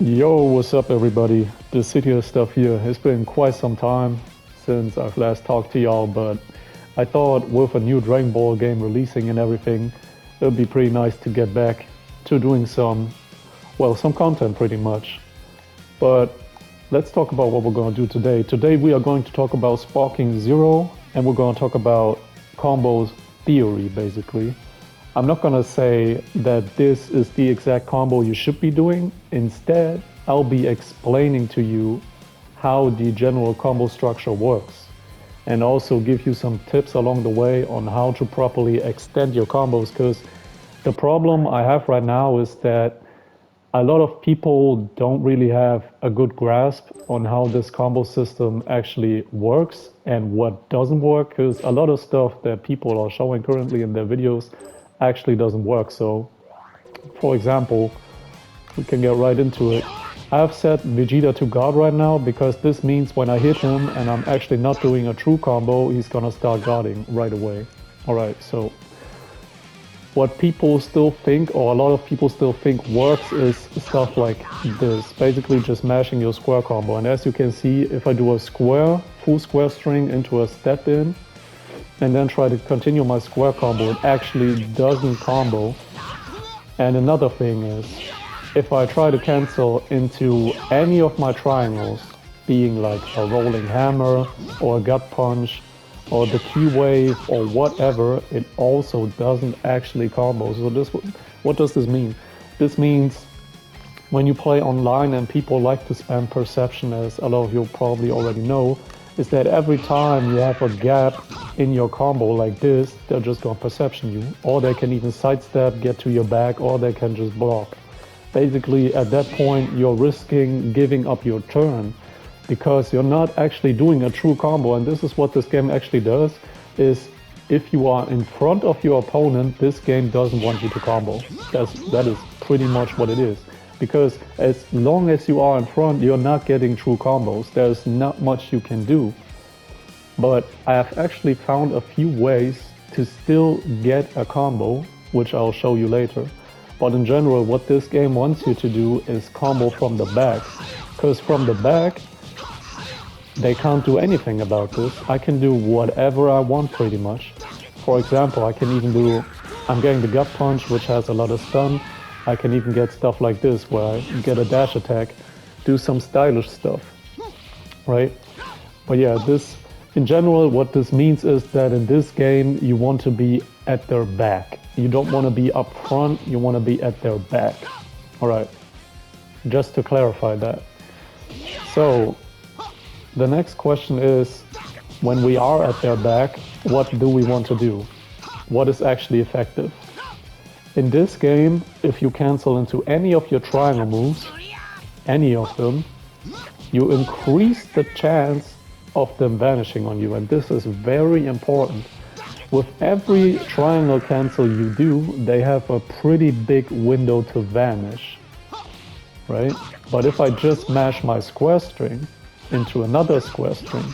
Yo, what's up, everybody? The City stuff here. It's been quite some time since I've last talked to y'all, but I thought with a new Dragon Ball game releasing and everything, it would be pretty nice to get back to doing some content pretty much. But let's talk about what we're going to do today. Today, we are going to talk about Sparking Zero, and we're going to talk about combos theory, basically. I'm not gonna say that this is the exact combo you should be doing. Instead, I'll be explaining to you how the general combo structure works and also give you some tips along the way on how to properly extend your combos, because the problem I have right now is that a lot of people don't really have a good grasp on how this combo system actually works and what doesn't work, because a lot of stuff that people are showing currently in their videos actually doesn't work. So, for example, we can get right into it. I've set Vegeta to guard right now because this means when I hit him and I'm actually not doing a true combo, he's gonna start guarding right away. Alright, so what people still think, or a lot of people still think works, is stuff like this. Basically just mashing your square combo. And as you can see, if I do a square, full square string into a step in, and then try to continue my square combo, it actually doesn't combo. And another thing is, if I try to cancel into any of my triangles, being like a rolling hammer or a gut punch or the key wave or whatever, it also doesn't actually combo. So what does this mean? This means when you play online and people like to spam perception, as a lot of you probably already know, is that every time you have a gap in your combo like this, they're just gonna perception you, or they can even sidestep, get to your back, or they can just block. Basically, at that point, you're risking giving up your turn because you're not actually doing a true combo. And this is what this game actually does, is if you are in front of your opponent, this game doesn't want you to combo. That is pretty much what it is. Because as long as you are in front, you're not getting true combos. There's not much you can do. But I have actually found a few ways to still get a combo, which I'll show you later. But in general, what this game wants you to do is combo from the back. Because from the back, they can't do anything about this. I can do whatever I want pretty much. For example, I'm getting the gut punch, which has a lot of stun. I can even get stuff like this, where I get a dash attack, do some stylish stuff, right? But yeah, in general, what this means is that in this game, you want to be at their back. You don't want to be up front, you want to be at their back. All right, just to clarify that. So, the next question is, when we are at their back, what do we want to do? What is actually effective? In this game, if you cancel into any of your triangle moves, any of them, you increase the chance of them vanishing on you, and this is very important. With every triangle cancel you do, they have a pretty big window to vanish, right? But if I just mash my square string into another square string,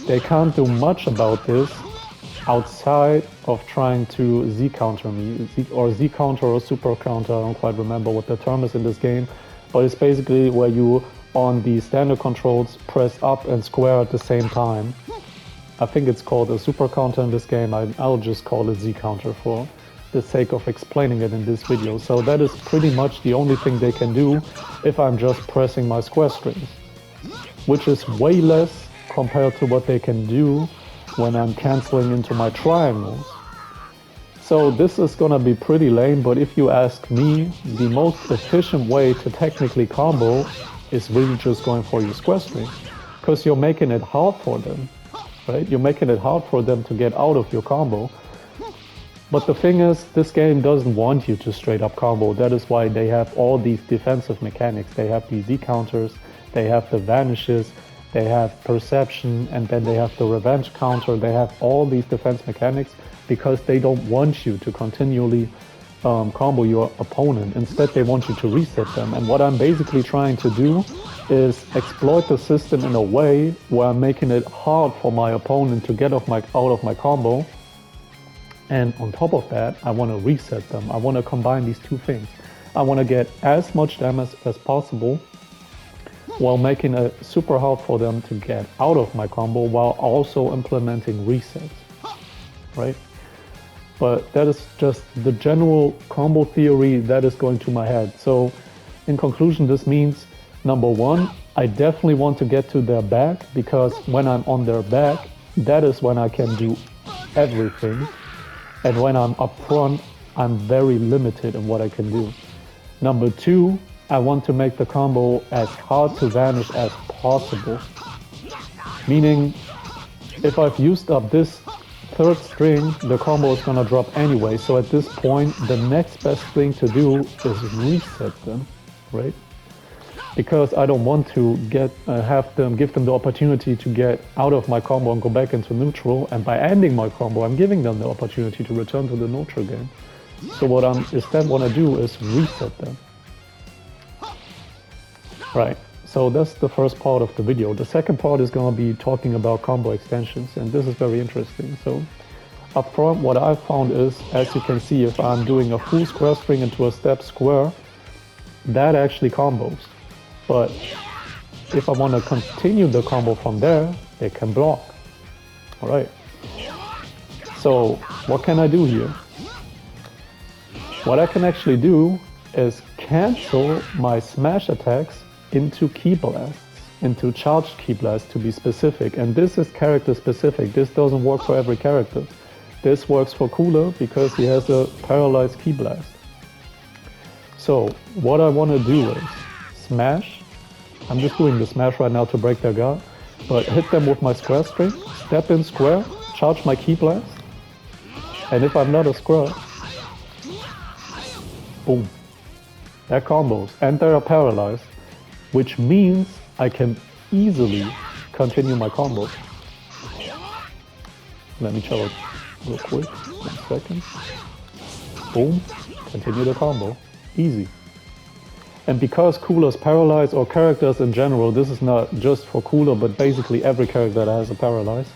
they can't do much about this outside of trying to Z counter me, Z counter or super counter. I don't quite remember what the term is in this game, but it's basically where you, on the standard controls, press up and square at the same time. I think it's called a super counter in this game. I'll just call it Z counter for the sake of explaining it in this video. So that is pretty much the only thing they can do if I'm just pressing my square strings, which is way less compared to what they can do when I'm canceling into my triangles. So this is gonna be pretty lame, but if you ask me, the most efficient way to technically combo is really just going for your square string, because you're making it hard for them, right? You're making it hard for them to get out of your combo. But the thing is, this game doesn't want you to straight up combo. That is why they have all these defensive mechanics. They have the Z counters, they have the vanishes, they have perception, and then they have the revenge counter. They have all these defense mechanics because they don't want you to continually combo your opponent. Instead, they want you to reset them. And what I'm basically trying to do is exploit the system in a way where I'm making it hard for my opponent to get out of my combo. And on top of that, I want to reset them. I want to combine these two things. I want to get as much damage as possible while making it super hard for them to get out of my combo while also implementing resets, right? But that is just the general combo theory that is going to my head. So in conclusion, this means number one, I definitely want to get to their back, because when I'm on their back, that is when I can do everything. And when I'm up front, I'm very limited in what I can do. Number two, I want to make the combo as hard to vanish as possible. Meaning, if I've used up this third string, the combo is gonna drop anyway. So at this point, the next best thing to do is reset them, right? Because I don't want to give them the opportunity to get out of my combo and go back into neutral. And by ending my combo, I'm giving them the opportunity to return to the neutral game. So what I instead want to do is reset them. Right, so that's the first part of the video. The second part is going to be talking about combo extensions, and this is very interesting. So up front, what I've found is, as you can see, if I'm doing a full square string into a step square, that actually combos. But if I want to continue the combo from there, it can block. All right. So what can I do here? What I can actually do is cancel my smash attacks into key blasts, into charged key blasts to be specific. And this is character specific. This doesn't work for every character. This works for Cooler because he has a paralyzed key blast. So what I want to do is smash. I'm just doing the smash right now to break their guard, but hit them with my square string, step in square, charge my key blast, and if I'm not a square, boom. They're combos and they're paralyzed, which means I can easily continue my combo. Let me show it real quick, 1 second. Boom, continue the combo, easy. And because Cooler's paralyzed, or characters in general, this is not just for Cooler, but basically every character that has a paralyze.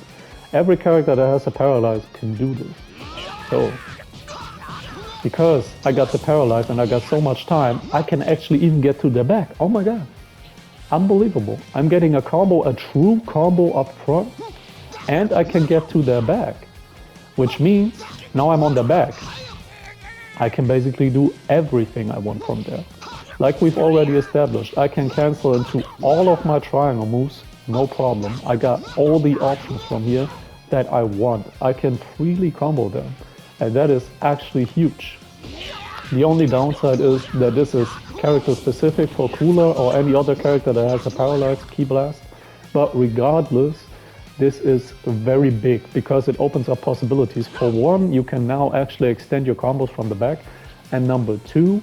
Every character that has a paralyze can do this. So, because I got the paralyze and I got so much time, I can actually even get to their back. Oh my god. Unbelievable. I'm getting a combo, a true combo up front, and I can get to their back. Which means, now I'm on their back. I can basically do everything I want from there. Like we've already established, I can cancel into all of my triangle moves, no problem. I got all the options from here that I want. I can freely combo them, and that is actually huge. The only downside is that this is character specific for Cooler or any other character that has a paralyzed key blast, but regardless, this is very big because it opens up possibilities. For one, you can now actually extend your combos from the back, and number two,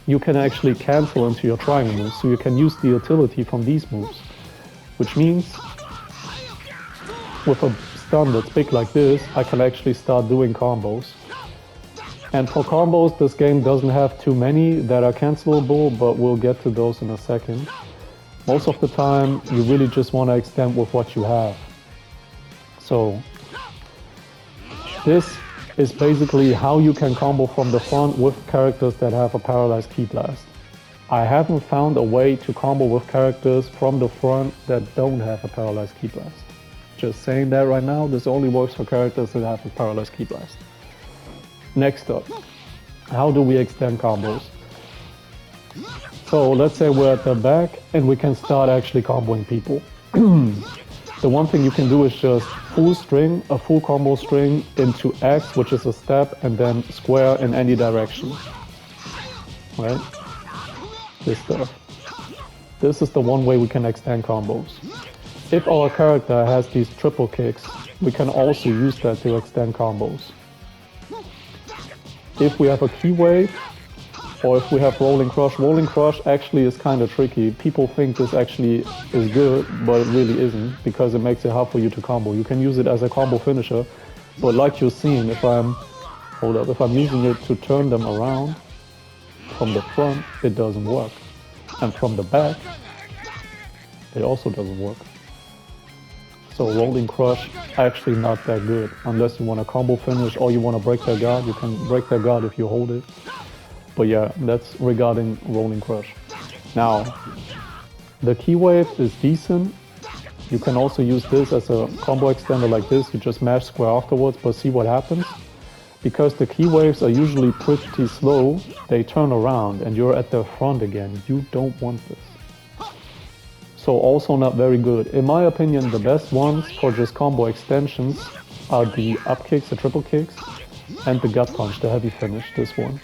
you can actually cancel into your triangle moves, so you can use the utility from these moves. Which means, with a stun that's big like this, I can actually start doing combos. And for combos, this game doesn't have too many that are cancelable, but we'll get to those in a second. Most of the time, you really just want to extend with what you have. So, this is basically how you can combo from the front with characters that have a paralyzed key blast. I haven't found a way to combo with characters from the front that don't have a paralyzed key blast. Just saying that right now, this only works for characters that have a paralyzed key blast. Next up, how do we extend combos? So let's say we're at the back and we can start actually comboing people. The one thing you can do is just full string, a full combo string into X, which is a step, and then square in any direction. Right? This stuff. This is the one way we can extend combos. If our character has these triple kicks, we can also use that to extend combos. If we have a key wave, or if we have rolling crush actually is kind of tricky. People think this actually is good, but it really isn't, because it makes it hard for you to combo. You can use it as a combo finisher, but like you're seeing, if I'm using it to turn them around from the front, it doesn't work. And from the back, it also doesn't work. So rolling crush, actually not that good, unless you want a combo finish or you want to break their guard. You can break their guard if you hold it. But yeah, that's regarding Rolling Crush. Now, the key wave is decent. You can also use this as a combo extender like this. You just mash square afterwards, but see what happens. Because the key waves are usually pretty slow, they turn around and you're at the front again. You don't want this. So also not very good. In my opinion, the best ones for just combo extensions are the up kicks, the triple kicks, and the gut punch, the heavy finish, this one.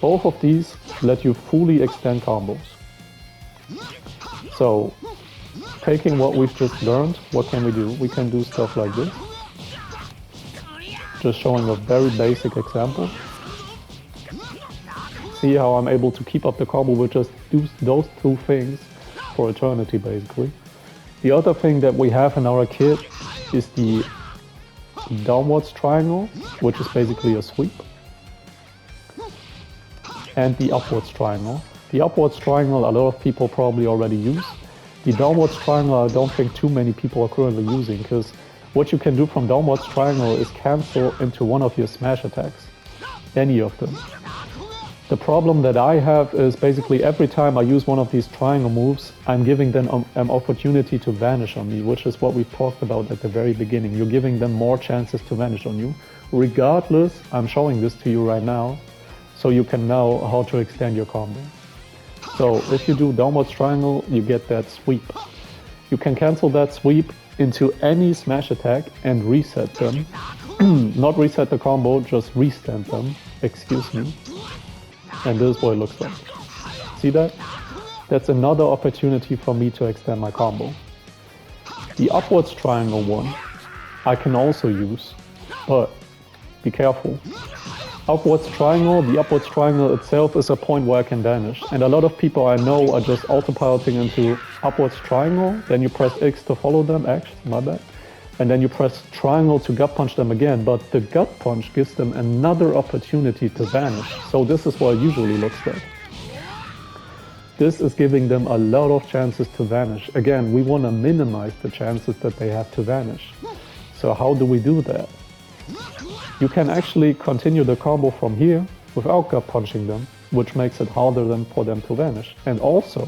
Both of these let you fully extend combos. So, taking what we've just learned, what can we do? We can do stuff like this. Just showing a very basic example. See how I'm able to keep up the combo with just those two things for eternity, basically. The other thing that we have in our kit is the downwards triangle, which is basically a sweep, and the upwards triangle. The upwards triangle a lot of people probably already use. The downwards triangle I don't think too many people are currently using, because what you can do from downwards triangle is cancel into one of your smash attacks, any of them. The problem that I have is basically every time I use one of these triangle moves, I'm giving them an opportunity to vanish on me, which is what we talked about at the very beginning. You're giving them more chances to vanish on you. Regardless, I'm showing this to you right now, so you can know how to extend your combo. So if you do downwards triangle, you get that sweep. You can cancel that sweep into any smash attack and reset them. Not reset the combo, just restand them. Excuse me. And this is what it looks like. See that? That's another opportunity for me to extend my combo. The upwards triangle one I can also use, but be careful. The upwards triangle itself is a point where I can vanish. And a lot of people I know are just autopiloting into upwards triangle, then you press X to follow them, X, my bad. And then you press triangle to gut punch them again, but the gut punch gives them another opportunity to vanish. So this is what it usually looks like. This is giving them a lot of chances to vanish. Again, we want to minimize the chances that they have to vanish. So how do we do that? You can actually continue the combo from here without gut punching them, which makes it harder for them to vanish. And also,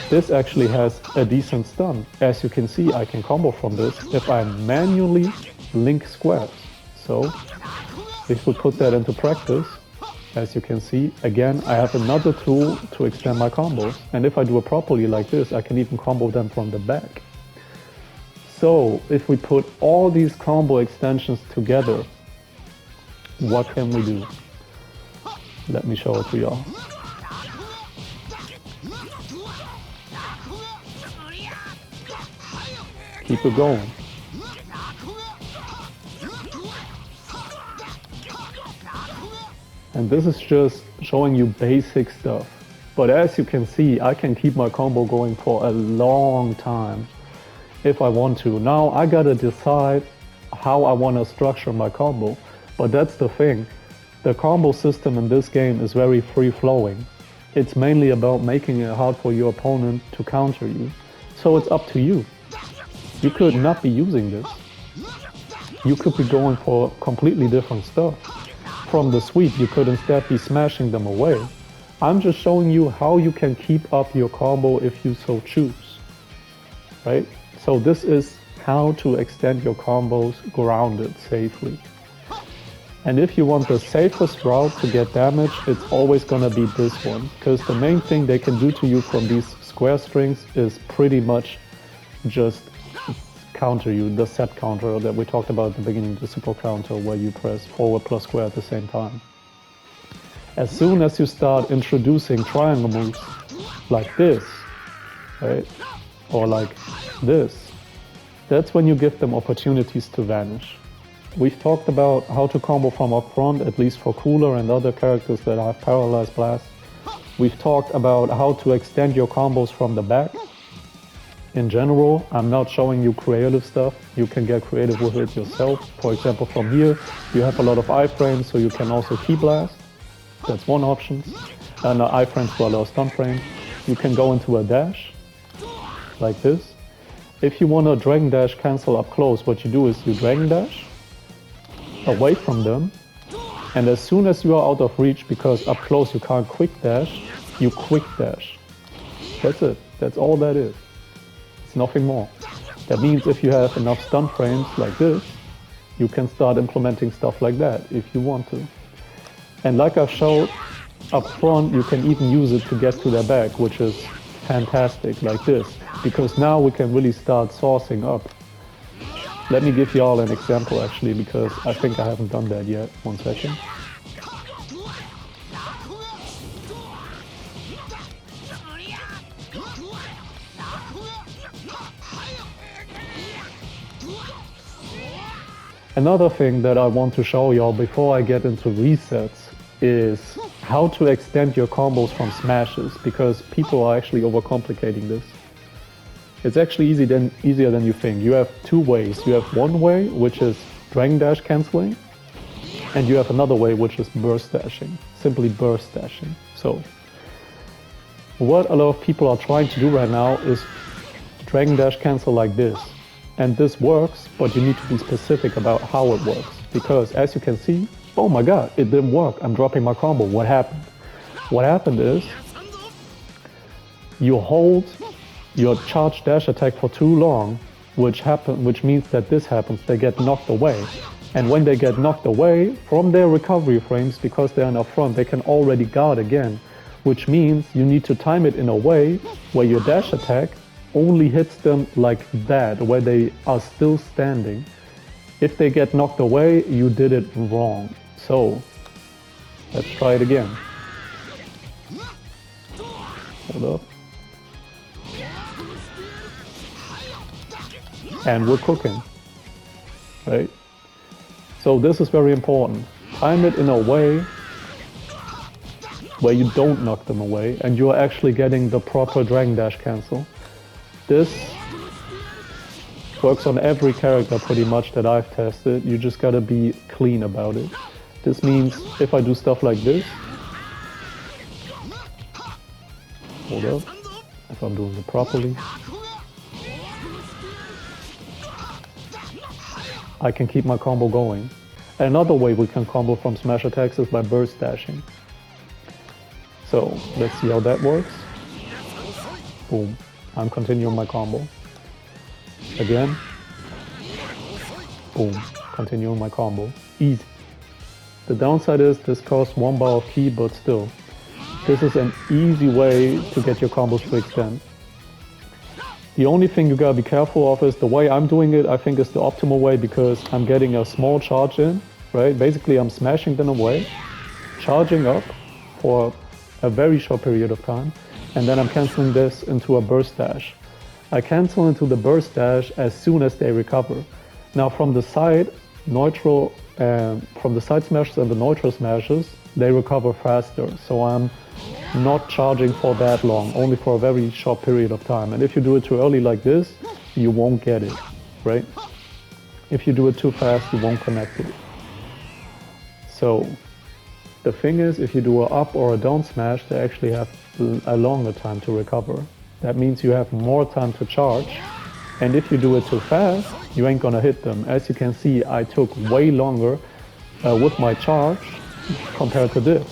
this actually has a decent stun. As you can see, I can combo from this if I manually link squares. So, if we put that into practice, as you can see, again, I have another tool to extend my combos. And if I do it properly like this, I can even combo them from the back. So, if we put all these combo extensions together, what can we do? Let me show it to y'all. Keep it going. And this is just showing you basic stuff. But as you can see, I can keep my combo going for a long time if I want to. Now I gotta decide how I want to structure my combo. But that's the thing. The combo system in this game is very free-flowing. It's mainly about making it hard for your opponent to counter you. So it's up to you. You could not be using this. You could be going for completely different stuff. From the sweep, you could instead be smashing them away. I'm just showing you how you can keep up your combo if you so choose. Right? So this is how to extend your combos grounded safely. And if you want the safest route to get damage, it's always gonna be this one. Because the main thing they can do to you from these square strings is pretty much just counter you, the set counter that we talked about at the beginning, the super counter where you press forward plus square at the same time. As soon as you start introducing triangle moves like this, right, or like this, that's when you give them opportunities to vanish. We've talked about how to combo from up front, at least for Cooler and other characters that have Paralyze Blast. We've talked about how to extend your combos from the back. In general, I'm not showing you creative stuff. You can get creative with it yourself. For example, from here, you have a lot of iframes, so you can also key blast. That's one option. And iframes to allow stun frames. You can go into a dash, like this. If you want to Dragon Dash cancel up close, what you do is you Dragon Dash away from them, And as soon as you are out of reach, because up close you can't quick dash, you quick dash. That's it. That's all that is. It's nothing more. That means if you have enough stun frames like this, you can start implementing stuff like that if you want to. And like I've showed up front, you can even use it to get to their back, which is fantastic, like this. Because now we can really start sourcing up. Let me give you all an example actually, because I think I haven't done that yet. 1 second. Another thing that I want to show y'all before I get into resets is how to extend your combos from smashes, because people are actually overcomplicating this. It's actually easier than you think. You have two ways. You have one way, which is Dragon Dash canceling, and you have another way, which is burst dashing, simply burst dashing. So what a lot of people are trying to do right now is Dragon Dash cancel like this. And this works, but you need to be specific about how it works. Because as you can see, oh my god, it didn't work. I'm dropping my combo. What happened? What happened is you hold your charge dash attack for too long, which means that this happens. They get knocked away. And when they get knocked away from their recovery frames, because they're in up front, they can already guard again. Which means you need to time it in a way where your dash attack only hits them like that, where they are still standing. If they get knocked away, you did it wrong. So let's try it again. Hold up. And we're cooking, right? So this is very important. Time it in a way where you don't knock them away and you're actually getting the proper Dragon Dash cancel. This works on every character pretty much that I've tested. You just gotta be clean about it. This means if I do stuff like this, hold up, if I'm doing it properly, I can keep my combo going. Another way we can combo from smash attacks is by burst dashing. So let's see how that works. Boom. I'm continuing my combo. Again. Boom. Continuing my combo. Easy. The downside is this costs 1 bar of ki, but still. This is an easy way to get your combos to extend. The only thing you gotta be careful of is the way I'm doing it. I think is the optimal way, because I'm getting a small charge in, right? Basically I'm smashing them away, charging up for a very short period of time, and then I'm canceling this into a burst dash. I cancel into the burst dash as soon as they recover. Now from the side, from the side smashes and the neutral smashes, they recover faster. So I'm not charging for that long, only for a very short period of time. And if you do it too early like this, you won't get it, right? If you do it too fast, you won't connect it. So the thing is, if you do an up or a down smash, they actually have a longer time to recover. That means you have more time to charge. And if you do it too fast, you ain't gonna hit them. As you can see, I took way longer with my charge compared to this.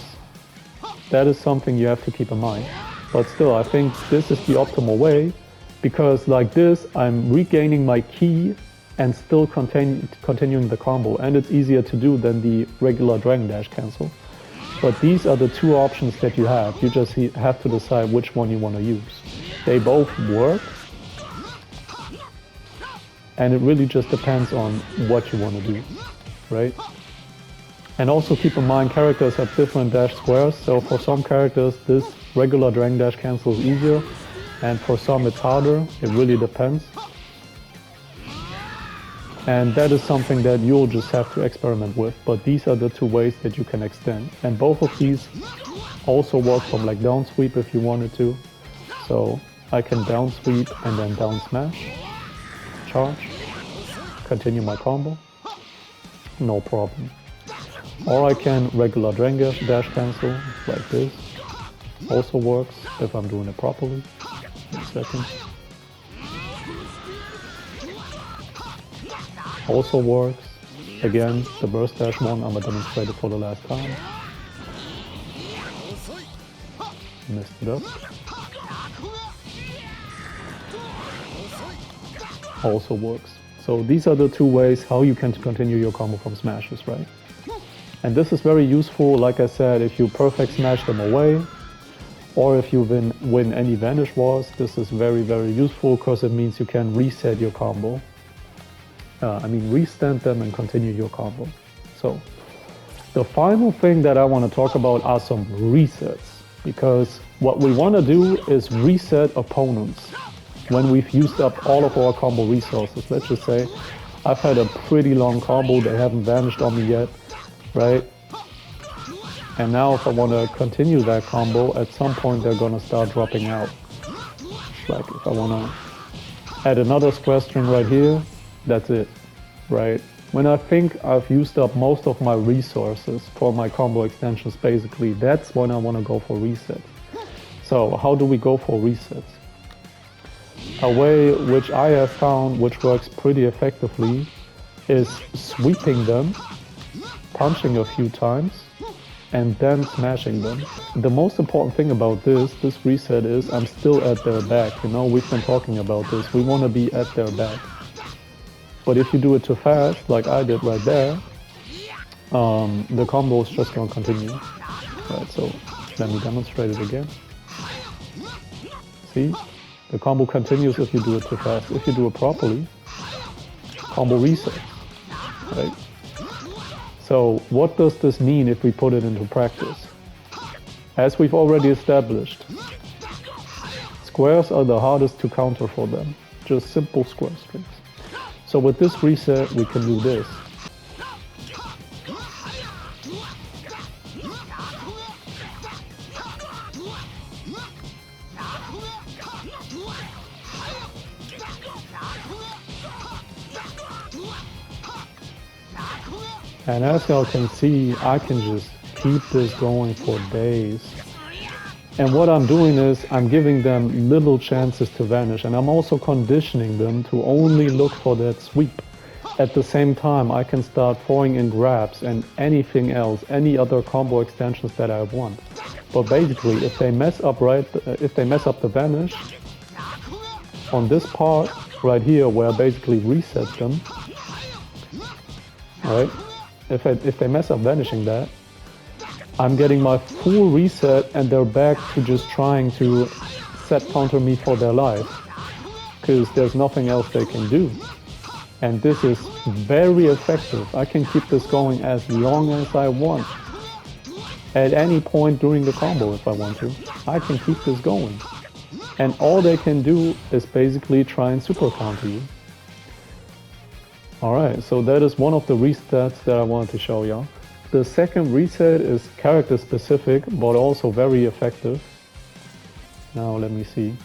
That is something you have to keep in mind. But still, I think this is the optimal way, because like this, I'm regaining my ki and still continuing the combo. And it's easier to do than the regular Dragon Dash cancel. But these are the two options that you have. You just have to decide which one you want to use. They both work. And it really just depends on what you want to do, right? And also keep in mind, characters have different dash squares. So for some characters, this regular Dragon Dash cancel is easier. And for some it's harder. It really depends. And that is something that you'll just have to experiment with. But these are the two ways that you can extend. And both of these also work from like down sweep if you wanted to. So I can down sweep and then down smash, charge, continue my combo, no problem. Or I can regular Dragon Dash cancel like this. Also works if I'm doing it properly. 1 second. Also works. Again, the burst dash one, I'm gonna demonstrate it for the last time. Messed it up. Also works. So these are the two ways how you can continue your combo from smashes, right? And this is very useful, like I said, if you perfect smash them away, or if you win any vanish wars. This is very, very useful because it means you can reset your combo. Restand them and continue your combo. So the final thing that I want to talk about are some resets, because what we want to do is reset opponents when we've used up all of our combo resources. Let's just say I've had a pretty long combo, they haven't vanished on me yet, right? And now if I want to continue that combo, at some point they're going to start dropping out. Like if I want to add another square string right here, that's it, right? When I think I've used up most of my resources for my combo extensions, basically, that's when I want to go for resets. So how do we go for resets? A way which I have found, which works pretty effectively, is sweeping them, punching a few times, and then smashing them. The most important thing about this reset is I'm still at their back. You know, we've been talking about this. We want to be at their back. But if you do it too fast, like I did right there, the combo is just going to continue. Right, so let me demonstrate it again. See? The combo continues if you do it too fast. If you do it properly, combo resets, right? So what does this mean if we put it into practice? As we've already established, squares are the hardest to counter for them. Just simple square strings. So with this reset, we can do this. And as y'all can see, I can just keep this going for days. And what I'm doing is I'm giving them little chances to vanish, and I'm also conditioning them to only look for that sweep. At the same time, I can start throwing in grabs and anything else, any other combo extensions that I want. But basically, if they mess up the vanish, on this part right here where I basically reset them, right? If they mess up vanishing that, I'm getting my full reset and they're back to just trying to set counter me for their life, because there's nothing else they can do. And this is very effective. I can keep this going as long as I want. At any point during the combo if I want to, I can keep this going. And all they can do is basically try and super counter you. Alright, so that is one of the resets that I wanted to show y'all. The second reset is character specific, but also very effective. Now let me see.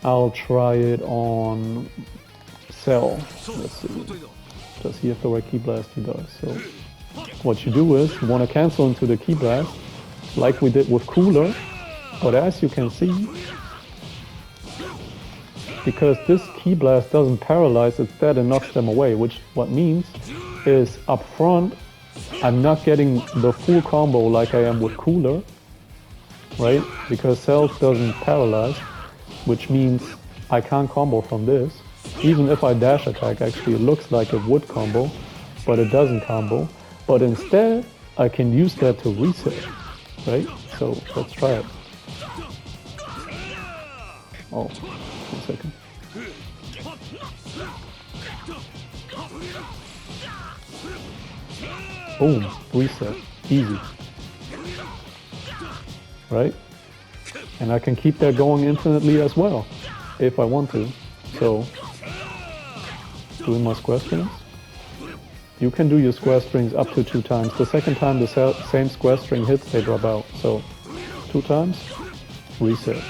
I'll try it on Cell. Let's see. Does he have the right key blast? He does. So what you do is you want to cancel into the key blast, like we did with Cooler. But as you can see, because this key blast doesn't paralyze, instead it knocks them away, which what means is up front I'm not getting the full combo like I am with Cooler, right? Because Self doesn't paralyze, which means I can't combo from this. Even if I dash attack, actually it looks like it would combo, but it doesn't combo. But instead, I can use that to reset, right? So let's try it. Oh, 1 second. Boom, reset, easy. Right? And I can keep that going infinitely as well, if I want to. So, doing my square strings. You can do your square strings up to 2 times. The second time the same square string hits, they drop out. So, 2 times, reset.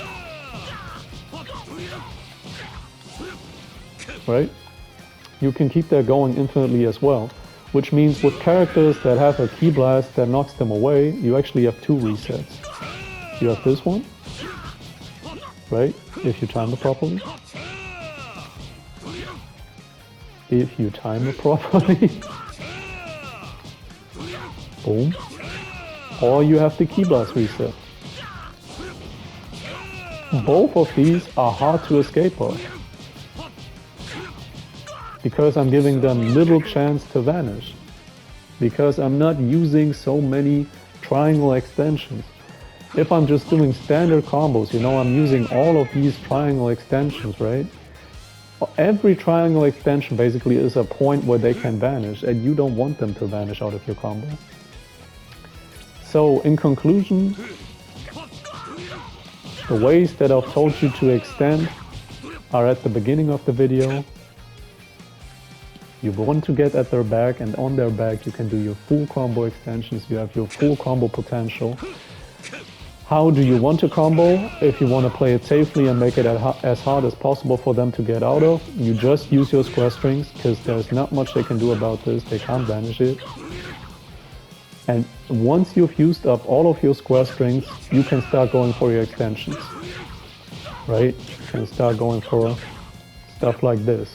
Right? You can keep that going infinitely as well. Which means with characters that have a key blast that knocks them away, you actually have 2 resets. You have this one, right? If you time it properly. If you time it properly. Boom. Or you have the Ki Blast reset. Both of these are hard to escape of, because I'm giving them little chance to vanish, because I'm not using so many triangle extensions. If I'm just doing standard combos, you know, I'm using all of these triangle extensions, right? Every triangle extension basically is a point where they can vanish, and you don't want them to vanish out of your combo. So in conclusion, the ways that I've told you to extend are at the beginning of the video. You want to get at their back, and on their back you can do your full combo extensions, you have your full combo potential. How do you want to combo? If you want to play it safely and make it as hard as possible for them to get out of, you just use your square strings, because there's not much they can do about this, they can't vanish it. And once you've used up all of your square strings, you can start going for your extensions, right? You can start going for stuff like this.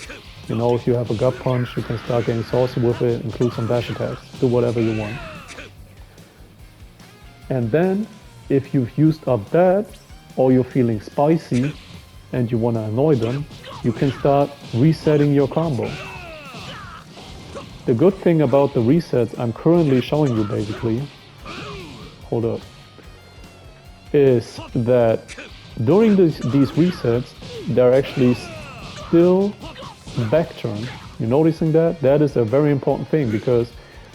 You know, if you have a gut punch, you can start getting saucy with it, include some dash attacks, do whatever you want. And then, if you've used up that, or you're feeling spicy and you want to annoy them, you can start resetting your combo. The good thing about the resets I'm currently showing you basically, hold up, is that during these resets, they're actually still back turn. You're noticing that? That is a very important thing, because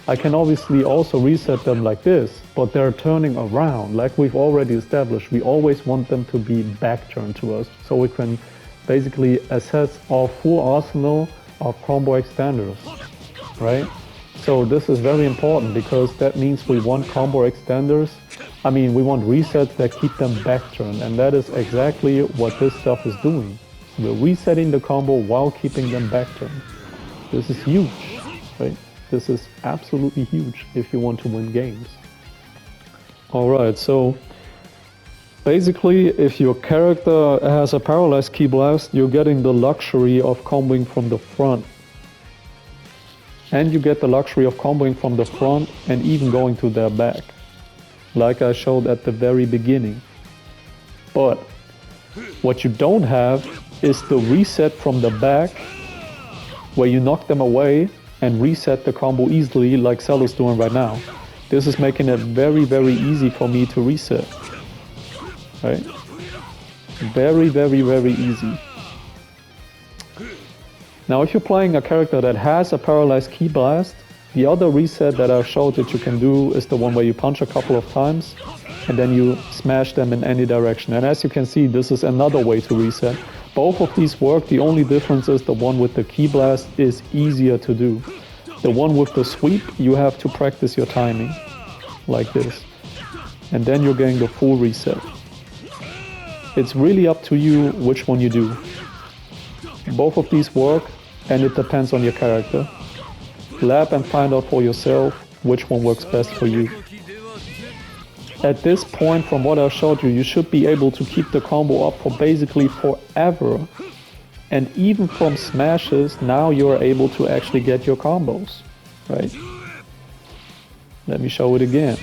I can obviously also reset them like this, but they're turning around. Like we've already established, we always want them to be back turned to us, so we can basically assess our full arsenal of combo extenders, right? So this is very important, because that means we want combo extenders. I mean, we want resets that keep them back turned, and that is exactly what this stuff is doing. We're resetting the combo while keeping them back turned. This is huge, right? This is absolutely huge if you want to win games. Alright, so basically if your character has a paralyzed Ki Blast, you're getting the luxury of comboing from the front. And you get the luxury of comboing from the front and even going to their back, like I showed at the very beginning. But what you don't have is the reset from the back, where you knock them away and reset the combo easily, like Celo's doing right now. This is making it very, very easy for me to reset, right? Very, very, very easy. Now, if you're playing a character that has a paralyzed Ki Blast, the other reset that I showed that you can do is the one where you punch a couple of times and then you smash them in any direction. And as you can see, this is another way to reset. Both of these work. The only difference is the one with the Ki Blast is easier to do. The one with the sweep, you have to practice your timing, like this. And then you're getting the full reset. It's really up to you which one you do. Both of these work, and it depends on your character. Lab and find out for yourself which one works best for you. At this point, from what I showed you, you should be able to keep the combo up for basically forever. And even from smashes, now you're able to actually get your combos, right? Let me show it again.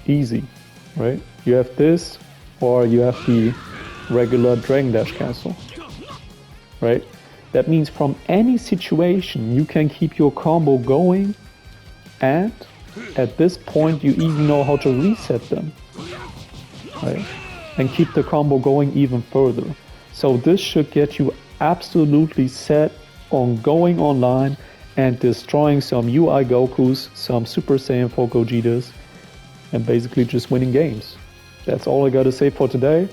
Easy, right? You have this, or you have the regular Dragon Dash cancel, right? That means from any situation, you can keep your combo going, and at this point, you even know how to reset them, right? And keep the combo going even further. So this should get you absolutely set on going online and destroying some UI Gokus, some Super Saiyan 4 Gojitas, and basically just winning games. That's all I gotta say for today.